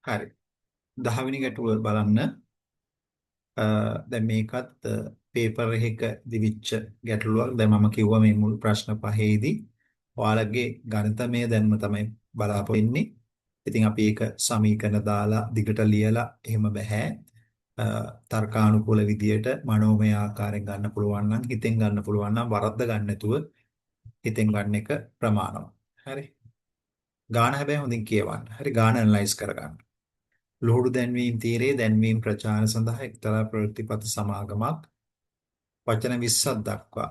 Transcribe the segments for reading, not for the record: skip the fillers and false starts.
හරි. 10 වෙනි ගැටුව බලන්න. දැන් මේකත් පේපර් එකක දිවිච්ච ගැටලුවක්. දැන් මම කිව්වා මේ මුල් ප්‍රශ්න පහේදී ඔයාලගේ ගණිතමය දැන්ම තමයි බලාපොරොත්තු වෙන්නේ. ඉතින් අපි ඒක සමීකරණ දාලා දිගට ලියලා එහෙම බෑ. තර්කානුකූල විදියට මනෝමය ආකාරයෙන් ගන්න පුළුවන් නම් හිතෙන් ගන්න පුළුවන් නම් වරද්ද ගන්න නැතුව හිතෙන් ගන්න එක ප්‍රමාණවත්. හරි. ගාන හැබැයි හොඳින් කියවන්න. හරි ගාන ඇනලයිස් කරගන්න. ලෝහුඩු දැන්වීම් තීරයේ දැන්වීම් ප්‍රචාර සඳහා එක්තරා ප්‍රවෘත්තිපත සමාගමක් වචන 20ක් දක්වා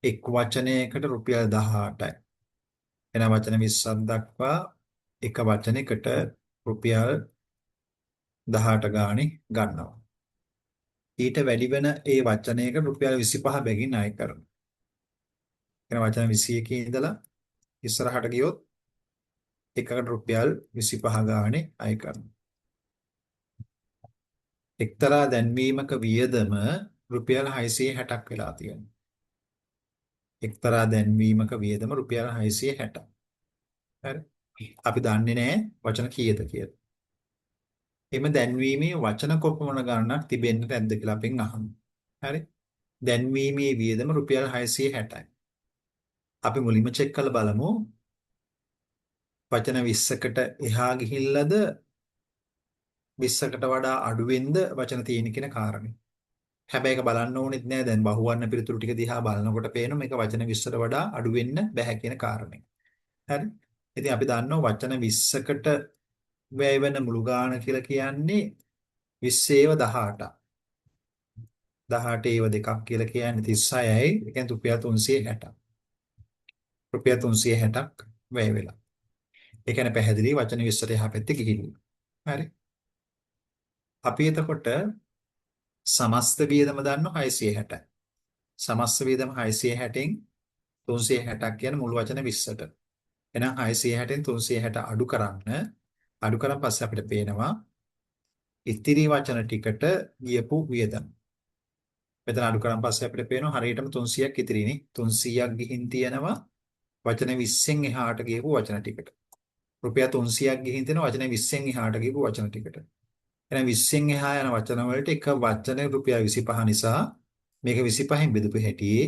එක් වචනයකට රුපියල් 18යි. එන වචන 20ක් දක්වා එක වචනයකට රුපියල් 18 ගාණි ගන්නවා. ඊට වැඩි වෙන ඒ වචනයකට රුපියල් 25 බැගින් අය කරනවා. එන වචන 21 ඉඳලා ඉස්සරහට ගියොත් එකකට රුපියල් 25 ගාණි අය කරනවා. එක්තරා දැන්වීමක වියදම රුපියල් 660ක් වෙලා තියෙනවා. එක්තරා දැන්වීමක වියදම රුපියල් 660ක්. හරි. අපි දන්නේ නැහැ වචන කීයද කියලා. එම දැන්වීමේ වචන කොපමණ ගණනක් තිබෙන්නට ඇද්ද කියලා අපෙන් අහනවා. හරි. දැන්වීමේ වියදම රුපියල් 660යි. අපි මුලින්ම චෙක් කරලා බලමු වචන 20කට එහා ගිහිල්ලාද 20කට වඩා අඩුවෙන්ද වචන තියෙන කියන කාරණේ. හැබැයි ඒක බලන්න ඕනෙත් නෑ දැන් බහුවර්ණ පිළිතුරු ටික දිහා බලනකොට පේනවා මේක වචන 20ට වඩා අඩු වෙන්න බෑ කියන කාරණේ. හරි. ඉතින් අපි දන්නවා වචන 20කට වැය වෙන මුළු ගාණ කියලා කියන්නේ 20 ඒව 18ක්. 18 ඒව දෙකක් කියලා කියන්නේ 36යි. ඒ කියන්නේ රුපියල් 360ක්. රුපියල් 360ක් වැය වෙලා. ඒ කියන්නේ පැහැදිලි වචන 20ට එහා පැත්තේ ගිහිල්ලා. හරි. අපි එතකොට සමස්ත වියදම දන්නවා 660යි. සමස්ත වියදම 660න් 360ක් කියන මුළු වචන 20ට. එහෙනම් 660න් 360 අඩු කරන් පස්සේ අපිට පේනවා ඉතිරි වචන ටිකට ගියපු වියදම. මෙතන අඩු කරන් පස්සේ අපිට පේනවා හරියටම 300ක් ඉතිරිනේ. 300ක් ගිහින් තියෙනවා වචන 20න් එහාට ගියපු වචන ටිකට. රුපියල් 300ක් ගිහින් තියෙනවා වචන 20න් එහාට ගියපු වචන ටිකට. එහෙනම් 20න් එහා යන වචන වලට එක වචනේ රුපියල් 25 නිසා මේක 25න් බෙදපු හැටියේ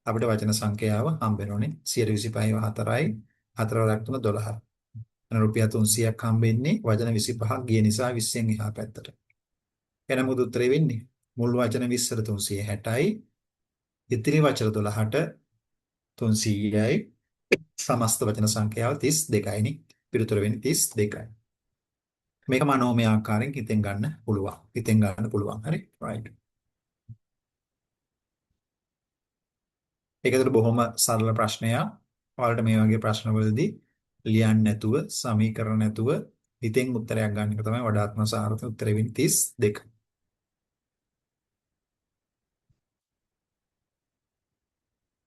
අපිට වචන සංඛ්‍යාව හම්බ වෙනෝනේ 125ව 4යි 4 වරක් 3 12. එන රුපියල් 300ක් හම්බෙන්නේ වචන 25ක් ගිය නිසා 20න් එහා පැත්තට. එහෙනම් මොකද උත්තරේ වෙන්නේ? මුල් වචන 20ට 360යි ඉතිරි වචන 12ට 300යි සමස්ත වචන සංඛ්‍යාව 32යිනේ. පිළිතුර වෙන්නේ 32යි. මේක මනෝමය ආකාරයෙන් හිතෙන් ගන්න පුළුවන්. හිතෙන් ගන්න පුළුවන්. හරි. right. ඒකතර බොහොම සරල ප්‍රශ්නයක්. ඔයාලට මේ වගේ ප්‍රශ්නවලදී ලියන්න නැතුව, සමීකරණ නැතුව හිතෙන් උත්තරයක් ගන්න එක තමයි වඩාත්ම සාර්ථක උත්තරේ වෙන්නේ 32.